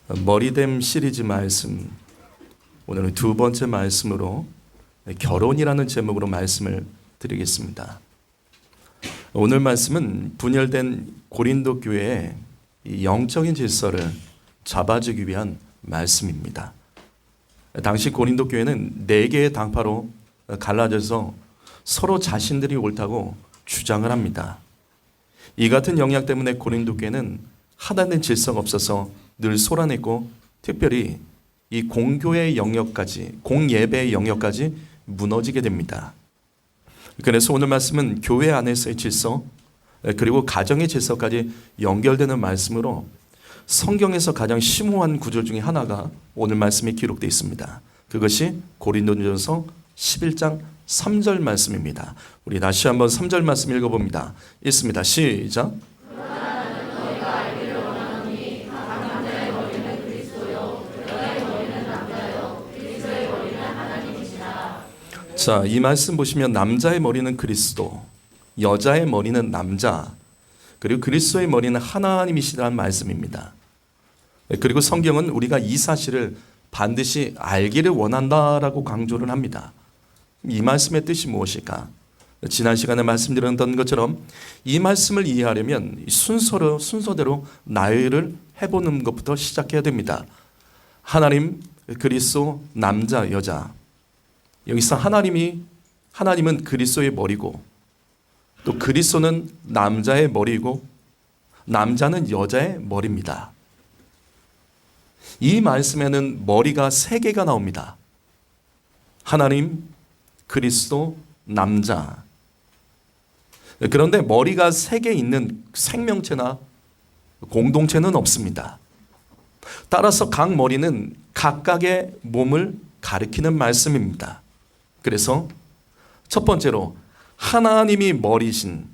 머리됨 시리즈 말씀, 오늘은 두 번째 말씀으로 결혼이라는 제목으로 말씀을 드리겠습니다. 오늘 말씀은 분열된 고린도 교회의 영적인 질서를 잡아주기 위한 말씀입니다. 당시 고린도 교회는 4개의 당파로 갈라져서 서로 자신들이 옳다고 주장을 합니다. 이 같은 영향 때문에 고린도 교회는 하나된 질서가 없어서 늘 쏟아냈고, 특별히 이 공교의 영역까지, 공예배의 영역까지 무너지게 됩니다. 그래서 오늘 말씀은 교회 안에서의 질서, 그리고 가정의 질서까지 연결되는 말씀으로 성경에서 가장 심오한 구절 중에 하나가 오늘 말씀에 기록되어 있습니다. 그것이 고린도전서 11장 3절 말씀입니다. 우리 다시 한번 3절 말씀 읽어봅니다. 읽습니다. 시작. 자, 이 말씀 보시면 남자의 머리는 그리스도, 여자의 머리는 남자, 그리고 그리스도의 머리는 하나님이시라는 말씀입니다. 그리고 성경은 우리가 이 사실을 반드시 알기를 원한다라고 강조를 합니다. 이 말씀의 뜻이 무엇일까? 지난 시간에 말씀드렸던 것처럼 이 말씀을 이해하려면 순서대로 나열을 해보는 것부터 시작해야 됩니다. 하나님, 그리스도, 남자, 여자. 여기서 하나님은 그리스도의 머리고, 또 그리스도는 남자의 머리고, 남자는 여자의 머리입니다. 이 말씀에는 머리가 3개가 나옵니다. 하나님, 그리스도, 남자. 그런데 머리가 3개 있는 생명체나 공동체는 없습니다. 따라서 각 머리는 각각의 몸을 가리키는 말씀입니다. 그래서 첫 번째로 하나님이 머리신,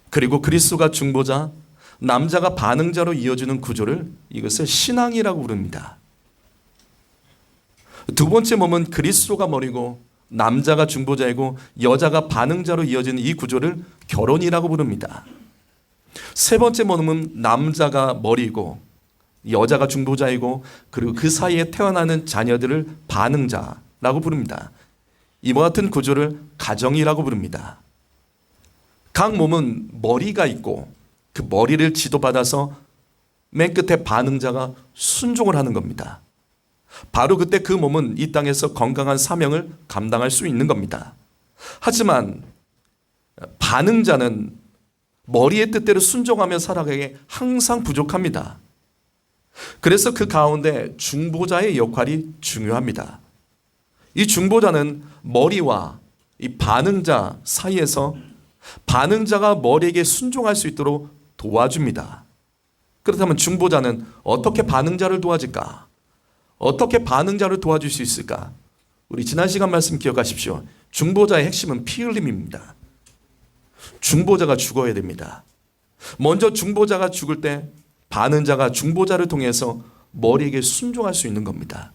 그리고 그리스도가 중보자, 남자가 반응자로 이어지는 구조를 이것을 신앙이라고 부릅니다. 두 번째 몸은 그리스도가 머리고 남자가 중보자이고 여자가 반응자로 이어지는 이 구조를 결혼이라고 부릅니다. 세 번째 몸은 남자가 머리고 여자가 중보자이고 그리고 그 사이에 태어나는 자녀들을 반응자라고 부릅니다. 이와 같은 구조를 가정이라고 부릅니다. 각 몸은 머리가 있고 그 머리를 지도받아서 맨 끝에 반응자가 순종을 하는 겁니다. 바로 그때 그 몸은 이 땅에서 건강한 사명을 감당할 수 있는 겁니다. 하지만 반응자는 머리의 뜻대로 순종하며 살아가기에 항상 부족합니다. 그래서 그 가운데 중보자의 역할이 중요합니다. 이 중보자는 머리와 이 반응자 사이에서 반응자가 머리에게 순종할 수 있도록 도와줍니다. 그렇다면 중보자는 어떻게 반응자를 도와줄까? 어떻게 반응자를 도와줄 수 있을까? 우리 지난 시간 말씀 기억하십시오. 중보자의 핵심은 피 흘림입니다. 중보자가 죽어야 됩니다. 먼저 중보자가 죽을 때 반응자가 중보자를 통해서 머리에게 순종할 수 있는 겁니다.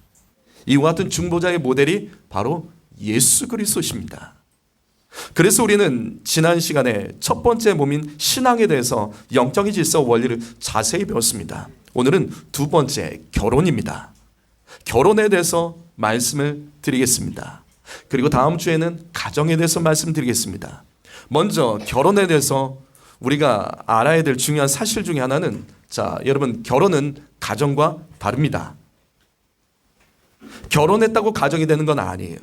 이와 같은 중보자의 모델이 바로 예수 그리스도십니다. 그래서 우리는 지난 시간에 첫 번째 몸인 신앙에 대해서 영적인 질서 원리를 자세히 배웠습니다. 오늘은 두 번째 결혼입니다. 결혼에 대해서 말씀을 드리겠습니다. 그리고 다음 주에는 가정에 대해서 말씀드리겠습니다. 먼저 결혼에 대해서 우리가 알아야 될 중요한 사실 중에 하나는, 자, 여러분, 결혼은 가정과 다릅니다. 결혼했다고 가정이 되는 건 아니에요.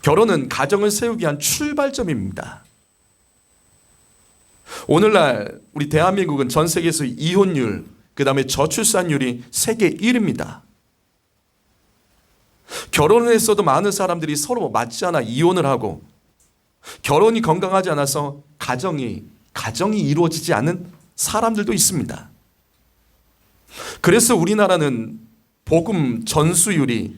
결혼은 가정을 세우기 위한 출발점입니다. 오늘날 우리 대한민국은 전 세계에서 이혼율, 그 다음에 저출산율이 세계 1위입니다. 결혼을 했어도 많은 사람들이 서로 맞지 않아 이혼을 하고, 결혼이 건강하지 않아서 가정이 이루어지지 않는 사람들도 있습니다. 그래서 우리나라는 복음 전수율이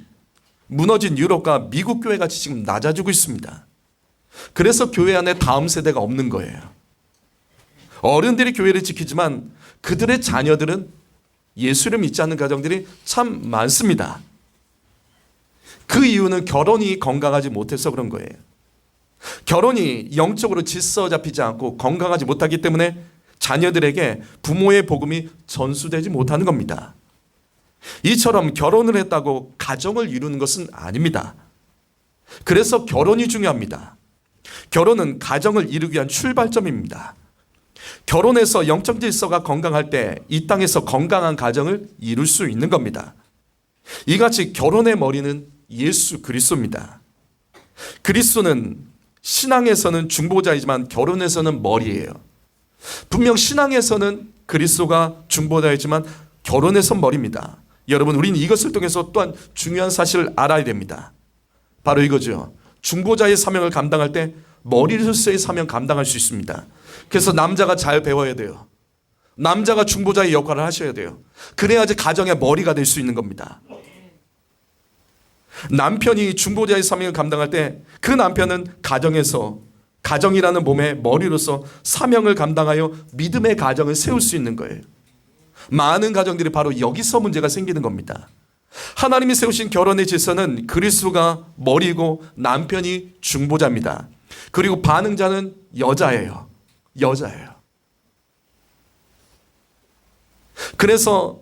무너진 유럽과 미국 교회 같이 지금 낮아지고 있습니다. 그래서 교회 안에 다음 세대가 없는 거예요. 어른들이 교회를 지키지만 그들의 자녀들은 예수를 믿지 않는 가정들이 참 많습니다. 그 이유는 결혼이 건강하지 못해서 그런 거예요. 결혼이 영적으로 질서 잡히지 않고 건강하지 못하기 때문에 자녀들에게 부모의 복음이 전수되지 못하는 겁니다. 이처럼 결혼을 했다고 가정을 이루는 것은 아닙니다. 그래서 결혼이 중요합니다. 결혼은 가정을 이루기 위한 출발점입니다. 결혼해서 영적 질서가 건강할 때 이 땅에서 건강한 가정을 이룰 수 있는 겁니다. 이같이 결혼의 머리는 예수 그리스도입니다. 그리스도는 신앙에서는 중보자이지만 결혼에서는 머리예요. 분명 신앙에서는 그리스도가 중보자이지만 결혼에선 머리입니다. 여러분, 우리는 이것을 통해서 또한 중요한 사실을 알아야 됩니다. 바로 이거죠. 중보자의 사명을 감당할 때 머리로서의 사명 감당할 수 있습니다. 그래서 남자가 잘 배워야 돼요. 남자가 중보자의 역할을 하셔야 돼요. 그래야지 가정의 머리가 될 수 있는 겁니다. 남편이 중보자의 사명을 감당할 때 그 남편은 가정에서 가정이라는 몸의 머리로서 사명을 감당하여 믿음의 가정을 세울 수 있는 거예요. 많은 가정들이 바로 여기서 문제가 생기는 겁니다. 하나님이 세우신 결혼의 질서는 그리스도가 머리고 남편이 중보자입니다. 그리고 반응자는 여자예요. 여자예요. 그래서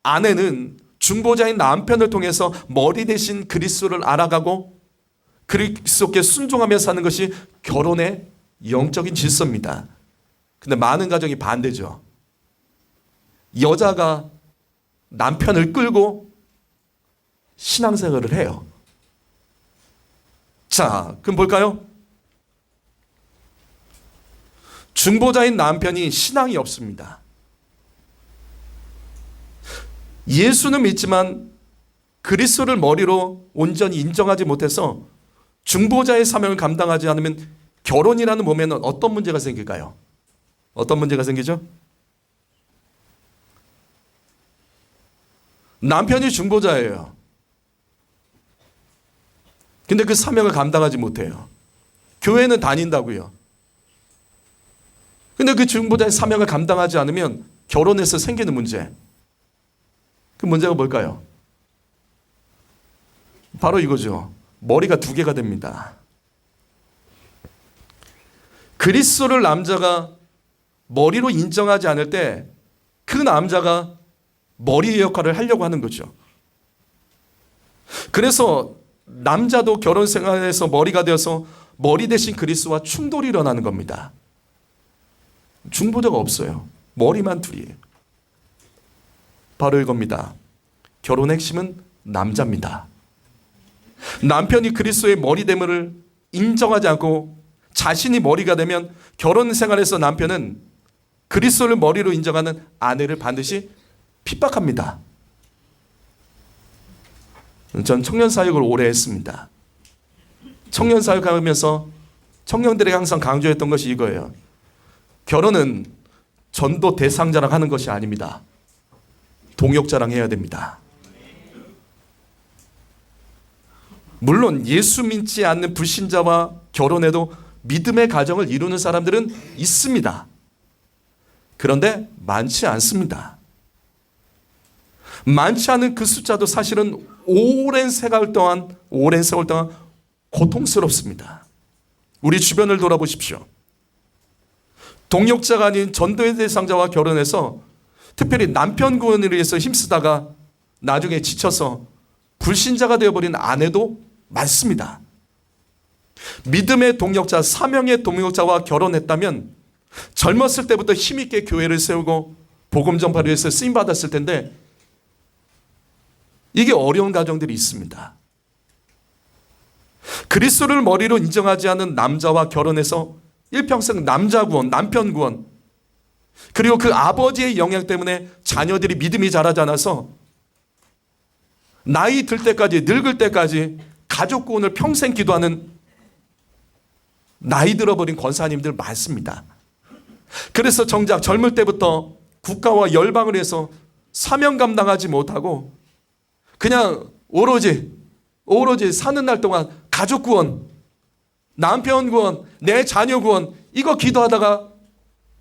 아내는 중보자인 남편을 통해서 머리 대신 그리스도를 알아가고 그리스도께 순종하며 사는 것이 결혼의 영적인 질서입니다. 근데 많은 가정이 반대죠. 여자가 남편을 끌고 신앙생활을 해요. 자, 그럼 볼까요? 중보자인 남편이 신앙이 없습니다. 예수는 믿지만 그리스도를 머리로 온전히 인정하지 못해서 중보자의 사명을 감당하지 않으면 결혼이라는 몸에는 어떤 문제가 생길까요? 어떤 문제가 생기죠? 남편이 중보자예요. 근데 그 사명을 감당하지 못해요. 교회는 다닌다고요. 근데 그 중보자의 사명을 감당하지 않으면 결혼에서 생기는 문제. 그 문제가 뭘까요? 바로 이거죠. 머리가 두 개가 됩니다. 그리스도를 남자가 머리로 인정하지 않을 때 그 남자가 머리의 역할을 하려고 하는 거죠. 그래서 남자도 결혼 생활에서 머리가 되어서 머리 대신 그리스도와 충돌이 일어나는 겁니다. 중보자가 없어요. 머리만 둘이에요. 바로 이겁니다. 결혼의 핵심은 남자입니다. 남편이 그리스도의 머리됨을 인정하지 않고 자신이 머리가 되면 결혼 생활에서 남편은 그리스도를 머리로 인정하는 아내를 반드시 핍박합니다. 전 청년 사역을 오래 했습니다. 청년 사역하면서 청년들에게 항상 강조했던 것이 이거예요. 결혼은 전도 대상자랑 하는 것이 아닙니다. 동역자랑 해야 됩니다. 물론 예수 믿지 않는 불신자와 결혼해도 믿음의 가정을 이루는 사람들은 있습니다. 그런데 많지 않습니다. 많지 않은 그 숫자도 사실은 오랜 세월 동안 고통스럽습니다. 우리 주변을 돌아보십시오. 동역자가 아닌 전도의 대상자와 결혼해서 특별히 남편 구원을 위해서 힘쓰다가 나중에 지쳐서 불신자가 되어버린 아내도 많습니다. 믿음의 동역자, 사명의 동역자와 결혼했다면 젊었을 때부터 힘있게 교회를 세우고 복음 전파를 위해서 쓰임받았을 텐데 이게 어려운 가정들이 있습니다. 그리스도를 머리로 인정하지 않은 남자와 결혼해서 일평생 남자 구원, 남편 구원, 그리고 그 아버지의 영향 때문에 자녀들이 믿음이 자라지 않아서 나이 들 때까지, 늙을 때까지 가족 구원을 평생 기도하는 나이 들어버린 권사님들 많습니다. 그래서 정작 젊을 때부터 국가와 열방을 위해서 사명 감당하지 못하고 그냥 오로지 사는 날 동안 가족 구원, 남편 구원, 내 자녀 구원 이거 기도하다가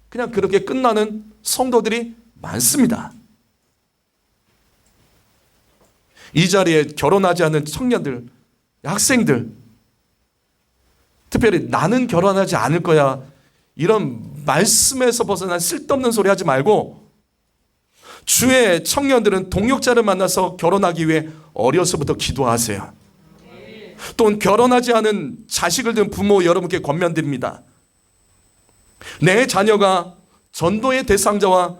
그냥 그렇게 끝나는 성도들이 많습니다. 이 자리에 결혼하지 않은 청년들, 학생들, 특별히 나는 결혼하지 않을 거야 이런 말씀에서 벗어난 쓸데없는 소리 하지 말고 주의 청년들은 동역자를 만나서 결혼하기 위해 어려서부터 기도하세요. 또는 결혼하지 않은 자식을 둔 부모 여러분께 권면드립니다. 내 자녀가 전도의 대상자와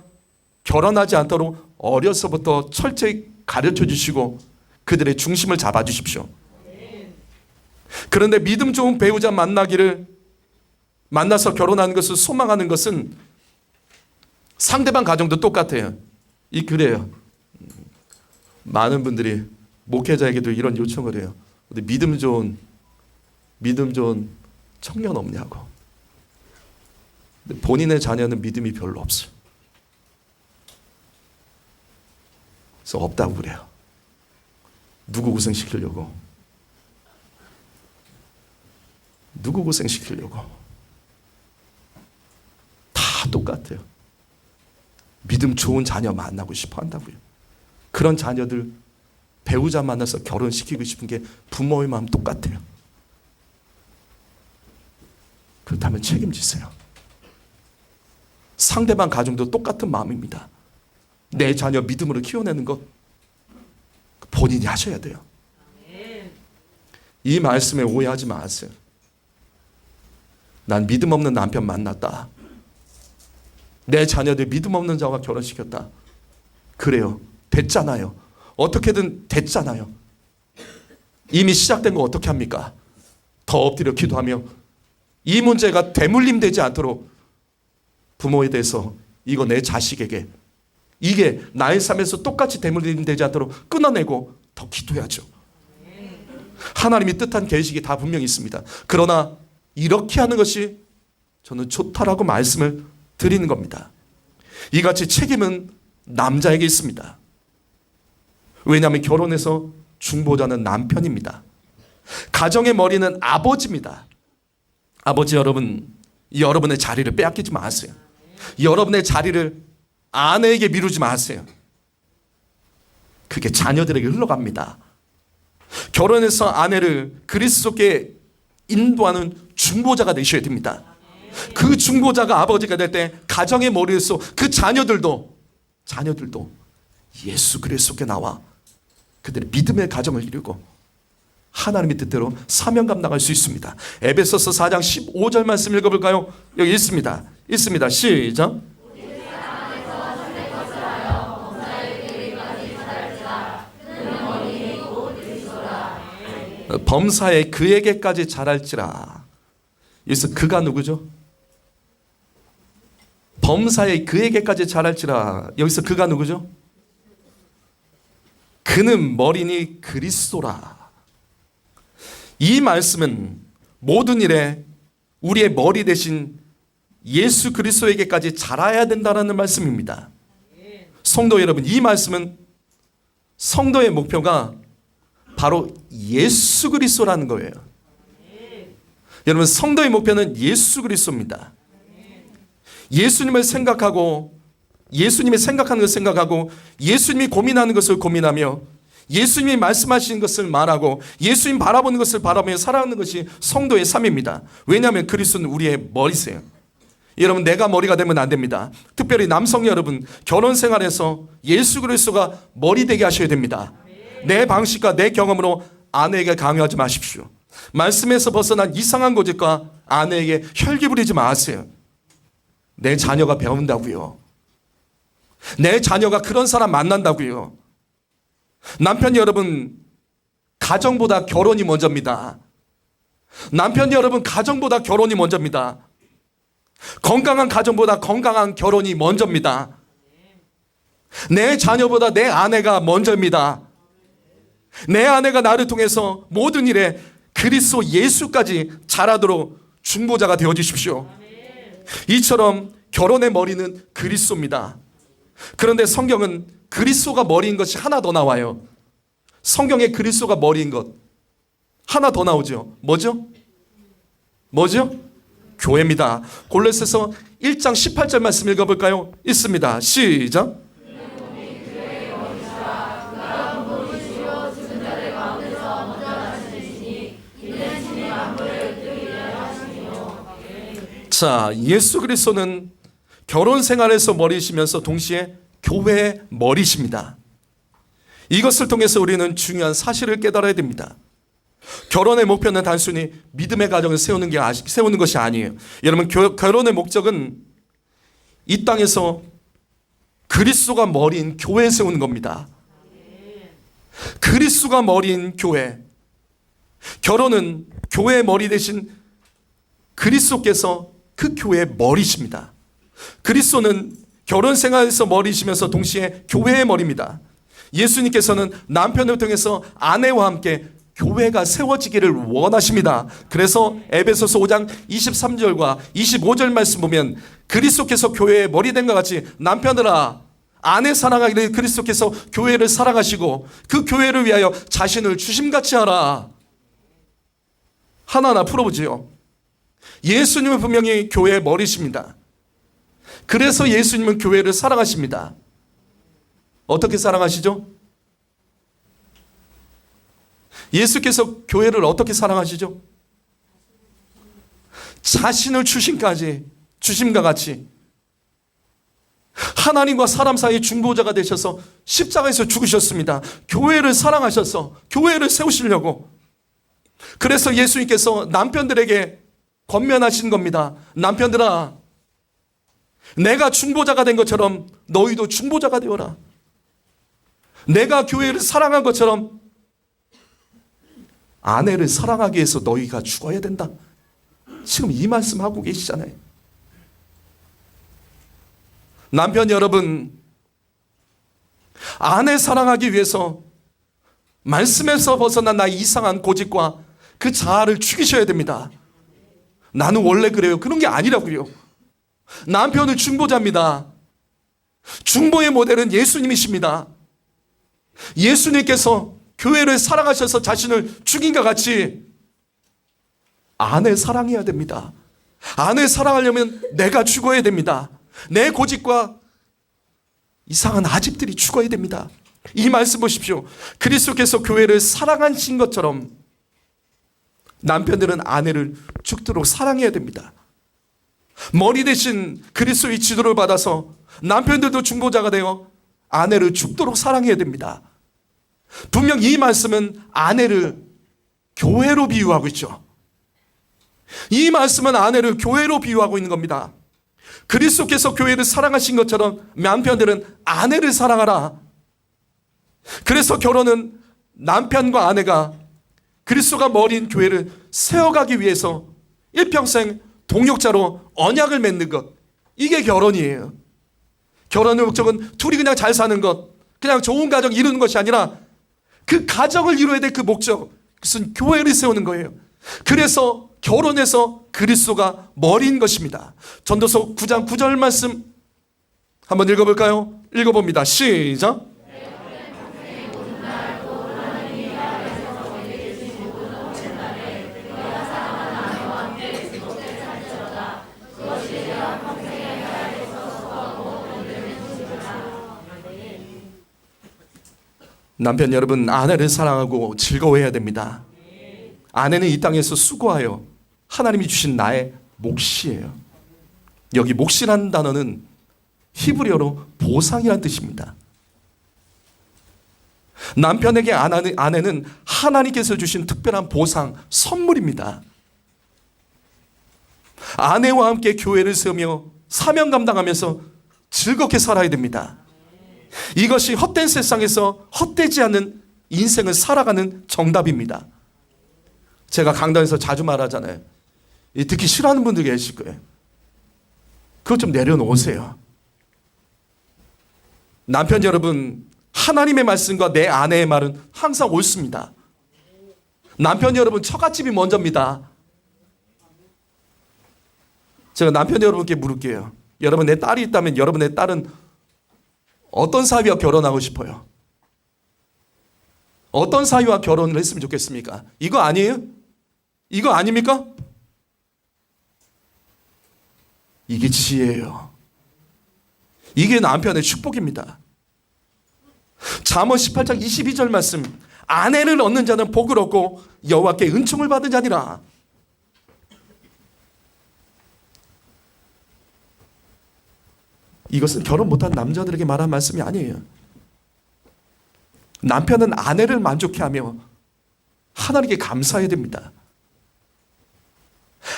결혼하지 않도록 어려서부터 철저히 가르쳐 주시고 그들의 중심을 잡아 주십시오. 그런데 믿음 좋은 배우자 만나서 결혼하는 것을 소망하는 것은 상대방 가정도 똑같아요. 그래요. 많은 분들이 목회자에게도 이런 요청을 해요. 근데 믿음 좋은 청년 없냐고. 근데 본인의 자녀는 믿음이 별로 없어요. 그래서 없다고 그래요. 누구 고생시키려고. 다 똑같아요. 믿음 좋은 자녀 만나고 싶어 한다고요. 그런 자녀들 배우자 만나서 결혼시키고 싶은 게 부모의 마음 똑같아요. 그렇다면 책임지세요. 상대방 가정도 똑같은 마음입니다. 내 자녀 믿음으로 키워내는 것 본인이 하셔야 돼요. 이 말씀에 오해하지 마세요. 난 믿음 없는 남편 만났다. 내 자녀들 믿음 없는 자와 결혼시켰다. 그래요. 됐잖아요. 어떻게든 됐잖아요. 이미 시작된 거 어떻게 합니까? 더 엎드려 기도하며 이 문제가 되물림되지 않도록 부모에 대해서 이거 내 자식에게 이게 나의 삶에서 똑같이 되물림되지 않도록 끊어내고 더 기도해야죠. 하나님이 뜻한 계획이 다 분명히 있습니다. 그러나 이렇게 하는 것이 저는 좋다라고 말씀을 드리는 겁니다. 이같이 책임은 남자에게 있습니다. 왜냐하면 결혼해서 중보자는 남편입니다. 가정의 머리는 아버지입니다. 아버지 여러분, 여러분의 자리를 빼앗기지 마세요. 여러분의 자리를 아내에게 미루지 마세요. 그게 자녀들에게 흘러갑니다. 결혼해서 아내를 그리스도께 인도하는 중보자가 되셔야 됩니다. 그 중보자가 아버지가 될 때 가정의 머리에서 그 자녀들도 예수 그리스도께 나와 그들의 믿음의 가정을 이루고 하나님의 뜻대로 사명 감당할 수 있습니다. 에베소서 4장 15절 말씀 읽어볼까요? 여기 있습니다. 시작. 범사에 그에게까지 자랄지라. 여기서 그가 누구죠? 범사에 그에게까지 자랄지라. 여기서 그가 누구죠? 그는 머리니 그리스도라. 이 말씀은 모든 일에 우리의 머리 대신 예수 그리스도에게까지 자라야 된다는 말씀입니다. 성도 여러분, 이 말씀은 성도의 목표가 바로 예수 그리스도라는 거예요. 여러분, 성도의 목표는 예수 그리스도입니다. 예수님을 생각하고 예수님이 생각하는 것을 생각하고 예수님이 고민하는 것을 고민하며 예수님이 말씀하시는 것을 말하고 예수님 바라보는 것을 바라보며 살아가는 것이 성도의 삶입니다. 왜냐하면 그리스도는 우리의 머리세요. 여러분, 내가 머리가 되면 안 됩니다. 특별히 남성 여러분, 결혼 생활에서 예수 그리스도가 머리 되게 하셔야 됩니다. 내 방식과 내 경험으로 아내에게 강요하지 마십시오. 말씀에서 벗어난 이상한 고집과 아내에게 혈기 부리지 마세요. 내 자녀가 배운다고요. 내 자녀가 그런 사람 만난다고요. 남편 여러분, 가정보다 결혼이 먼저입니다. 남편 여러분, 가정보다 결혼이 먼저입니다. 건강한 가정보다 건강한 결혼이 먼저입니다. 내 자녀보다 내 아내가 먼저입니다. 내 아내가 나를 통해서 모든 일에 그리스도 예수까지 자라도록 중보자가 되어주십시오. 이처럼 결혼의 머리는 그리스도입니다. 그런데 성경은 그리스도가 머리인 것이 하나 더 나와요. 성경에 그리스도가 머리인 것 하나 더 나오죠. 뭐죠? 교회입니다. 골로새서 1장 18절 말씀 읽어볼까요? 있습니다. 시작. 자, 예수 그리스도는 결혼 생활에서 머리시면서 동시에 교회의 머리십니다. 이것을 통해서 우리는 중요한 사실을 깨달아야 됩니다. 결혼의 목표는 단순히 믿음의 가정을 세우는 것이 아니에요. 여러분, 결혼의 목적은 이 땅에서 그리스도가 머리인 교회에 세우는 겁니다. 그리스도가 머리인 교회. 결혼은 교회의 머리 대신 그리스도께서 그 교회의 머리십니다. 그리스도는 결혼 생활에서 머리시면서 동시에 교회의 머리입니다. 예수님께서는 남편을 통해서 아내와 함께 교회가 세워지기를 원하십니다. 그래서 에베소서 5장 23절과 25절 말씀 보면 그리스도께서 교회의 머리 된 것 같이 남편들아 아내 사랑하기를 그리스도께서 교회를 사랑하시고 그 교회를 위하여 자신을 주심같이 하라. 하나하나 풀어보지요. 예수님은 분명히 교회의 머리십니다. 그래서 예수님은 교회를 사랑하십니다. 어떻게 사랑하시죠? 예수께서 교회를 어떻게 사랑하시죠? 자신을 주심과 같이 하나님과 사람 사이의 중보자가 되셔서 십자가에서 죽으셨습니다. 교회를 사랑하셔서 교회를 세우시려고. 그래서 예수님께서 남편들에게 권면하신 겁니다. 남편들아, 내가 중보자가 된 것처럼 너희도 중보자가 되어라. 내가 교회를 사랑한 것처럼 아내를 사랑하기 위해서 너희가 죽어야 된다. 지금 이 말씀하고 계시잖아요. 남편 여러분, 아내 사랑하기 위해서 말씀에서 벗어난 나의 이상한 고집과 그 자아를 죽이셔야 됩니다. 나는 원래 그래요. 그런 게 아니라고요. 남편은 중보자입니다. 중보의 모델은 예수님이십니다. 예수님께서 교회를 사랑하셔서 자신을 죽인 것 같이 아내 사랑해야 됩니다. 아내 사랑하려면 내가 죽어야 됩니다. 내 고집과 이상한 아집들이 죽어야 됩니다. 이 말씀 보십시오. 그리스도께서 교회를 사랑하신 것처럼 남편들은 아내를 죽도록 사랑해야 됩니다. 머리 대신 그리스도의 지도를 받아서 남편들도 중보자가 되어 아내를 죽도록 사랑해야 됩니다. 분명 이 말씀은 아내를 교회로 비유하고 있죠. 이 말씀은 아내를 교회로 비유하고 있는 겁니다. 그리스도께서 교회를 사랑하신 것처럼 남편들은 아내를 사랑하라. 그래서 결혼은 남편과 아내가 그리스도가 머리인 교회를 세워가기 위해서 일평생 동역자로 언약을 맺는 것, 이게 결혼이에요. 결혼의 목적은 둘이 그냥 잘 사는 것, 그냥 좋은 가정 이루는 것이 아니라 그 가정을 이루어야 될 그 목적, 그것은 교회를 세우는 거예요. 그래서 결혼해서 그리스도가 머리인 것입니다. 전도서 9장 9절 말씀 한번 읽어볼까요? 읽어봅니다. 시작. 남편 여러분, 아내를 사랑하고 즐거워해야 됩니다. 아내는 이 땅에서 수고하여 하나님이 주신 나의 몫이에요. 여기 몫이라는 단어는 히브리어로 보상이라는 뜻입니다. 남편에게 아내는 하나님께서 주신 특별한 보상, 선물입니다. 아내와 함께 교회를 세우며 사명 감당하면서 즐겁게 살아야 됩니다. 이것이 헛된 세상에서 헛되지 않은 인생을 살아가는 정답입니다. 제가 강단에서 자주 말하잖아요. 듣기 싫어하는 분들 계실 거예요. 그것 좀 내려놓으세요. 남편 여러분, 하나님의 말씀과 내 아내의 말은 항상 옳습니다. 남편 여러분, 처갓집이 먼저입니다. 제가 남편 여러분께 물을게요. 여러분, 내 딸이 있다면 여러분의 딸은 어떤 사위와 결혼하고 싶어요? 어떤 사위와 결혼을 했으면 좋겠습니까? 이거 아니에요? 이거 아닙니까? 이게 지혜예요. 이게 남편의 축복입니다. 잠언 18장 22절 말씀, 아내를 얻는 자는 복을 얻고 여호와께 은총을 받은 자니라. 이것은 결혼 못한 남자들에게 말한 말씀이 아니에요. 남편은 아내를 만족해 하며 하나님께 감사해야 됩니다.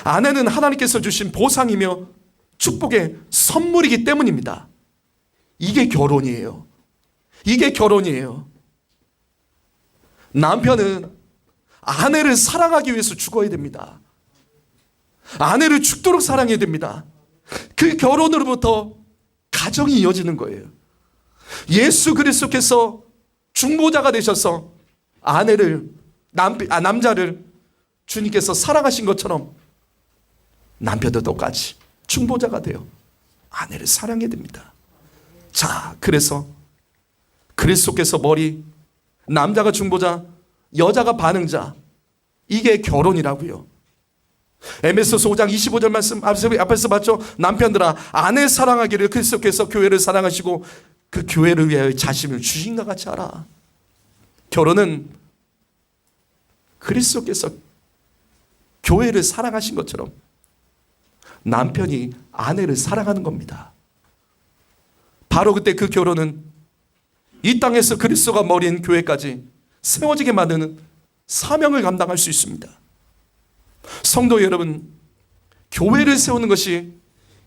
아내는 하나님께서 주신 보상이며 축복의 선물이기 때문입니다. 이게 결혼이에요. 이게 결혼이에요. 남편은 아내를 사랑하기 위해서 죽어야 됩니다. 아내를 죽도록 사랑해야 됩니다. 그 결혼으로부터 가정이 이어지는 거예요. 예수 그리스도께서 중보자가 되셔서 남자를 주님께서 사랑하신 것처럼 남편도 똑같이 중보자가 되어 아내를 사랑해야 됩니다. 자, 그래서 그리스도께서 머리, 남자가 중보자, 여자가 반응자, 이게 결혼이라고요. 에베소서 5장 25절 말씀 앞에서 봤죠. 남편들아 아내 사랑하기를 그리스도께서 교회를 사랑하시고 그 교회를 위하여 자신을 주신 것 같이 하라. 결혼은 그리스도께서 교회를 사랑하신 것처럼 남편이 아내를 사랑하는 겁니다. 바로 그때 그 결혼은 이 땅에서 그리스도가 머리인 교회까지 세워지게 만드는 사명을 감당할 수 있습니다. 성도 여러분, 교회를 세우는 것이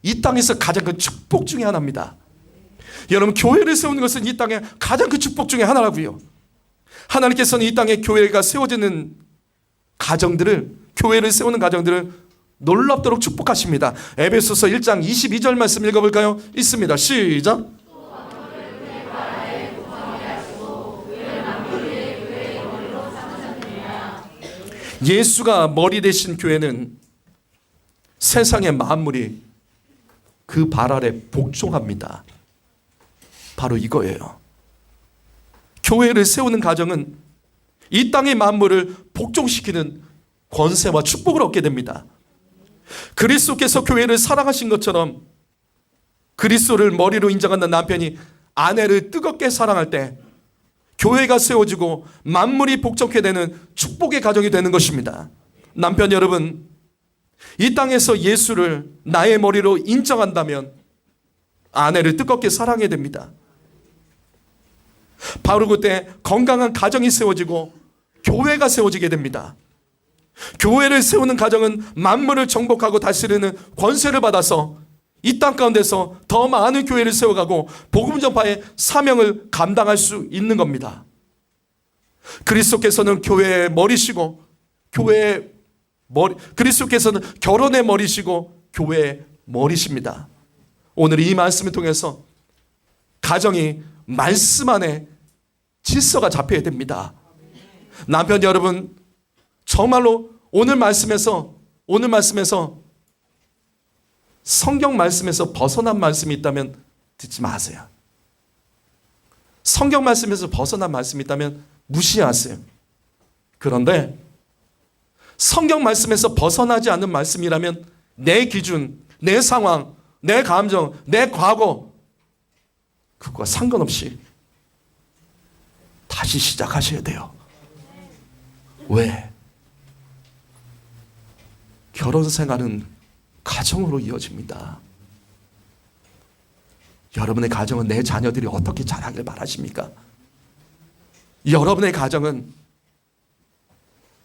이 땅에서 가장 큰 축복 중에 하나입니다. 여러분, 교회를 세우는 것은 이 땅의 가장 큰 축복 중에 하나라고요. 하나님께서는 이 땅에 교회가 세워지는 가정들을, 교회를 세우는 가정들을 놀랍도록 축복하십니다. 에베소서 1장 22절 말씀 읽어볼까요? 있습니다. 시작. 예수가 머리 되신 교회는 세상의 만물이 그 발 아래 복종합니다. 바로 이거예요. 교회를 세우는 가정은 이 땅의 만물을 복종시키는 권세와 축복을 얻게 됩니다. 그리스도께서 교회를 사랑하신 것처럼 그리스도를 머리로 인정하는 남편이 아내를 뜨겁게 사랑할 때 교회가 세워지고 만물이 복종케 되는 축복의 가정이 되는 것입니다. 남편 여러분, 이 땅에서 예수를 나의 머리로 인정한다면 아내를 뜨겁게 사랑해야 됩니다. 바로 그때 건강한 가정이 세워지고 교회가 세워지게 됩니다. 교회를 세우는 가정은 만물을 정복하고 다스리는 권세를 받아서 이 땅 가운데서 더 많은 교회를 세워가고 복음 전파의 사명을 감당할 수 있는 겁니다. 그리스도께서는 교회의 머리시고 그리스도께서는 결혼의 머리시고 교회의 머리십니다. 오늘 이 말씀을 통해서 가정이 말씀 안에 질서가 잡혀야 됩니다. 남편 여러분, 정말로 오늘 말씀에서 성경 말씀에서 벗어난 말씀이 있다면 듣지 마세요. 성경 말씀에서 벗어난 말씀이 있다면 무시하세요. 그런데 성경 말씀에서 벗어나지 않는 말씀이라면 내 기준, 내 상황, 내 감정, 내 과거, 그거와 상관없이 다시 시작하셔야 돼요. 왜? 결혼 생활은 가정으로 이어집니다. 여러분의 가정은 내 자녀들이 어떻게 자라길 바라십니까? 여러분의 가정은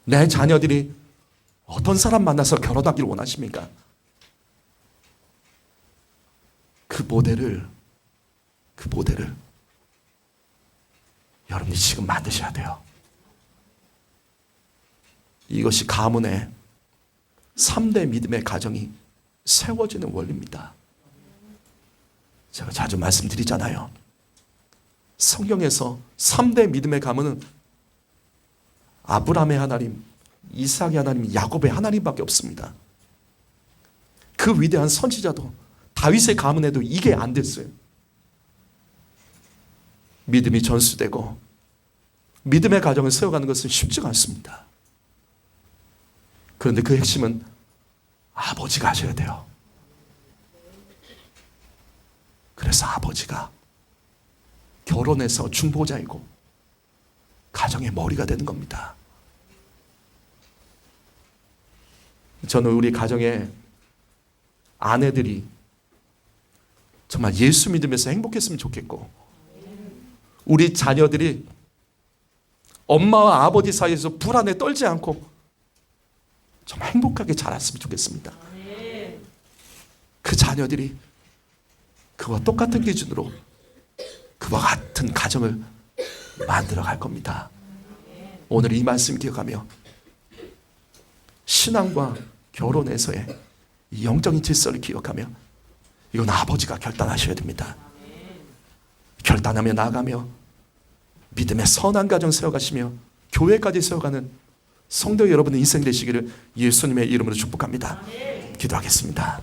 내 자녀들이 어떤 사람 만나서 결혼하길 원하십니까? 그 모델을 여러분이 지금 만드셔야 돼요. 이것이 가문의 3대 믿음의 가정이 세워지는 원리입니다. 제가 자주 말씀드리잖아요. 성경에서 3대 믿음의 가문은 아브라함의 하나님, 이삭의 하나님, 야곱의 하나님밖에 없습니다. 그 위대한 선지자도 다윗의 가문에도 이게 안 됐어요. 믿음이 전수되고 믿음의 가정을 세워가는 것은 쉽지가 않습니다. 그런데 그 핵심은 아버지가 하셔야 돼요. 그래서 아버지가 결혼해서 중보자이고 가정의 머리가 되는 겁니다. 저는 우리 가정의 아내들이 정말 예수 믿으면서 행복했으면 좋겠고, 우리 자녀들이 엄마와 아버지 사이에서 불안에 떨지 않고 정말 행복하게 자랐으면 좋겠습니다. 그 자녀들이 그와 똑같은 기준으로 그와 같은 가정을 만들어 갈 겁니다. 오늘 이 말씀 기억하며 신앙과 결혼에서의 이 영적인 질서를 기억하며 이건 아버지가 결단하셔야 됩니다. 결단하며 나아가며 믿음의 선한 가정 세워가시며 교회까지 세워가는 성도 여러분의 인생 되시기를 예수님의 이름으로 축복합니다. 기도하겠습니다.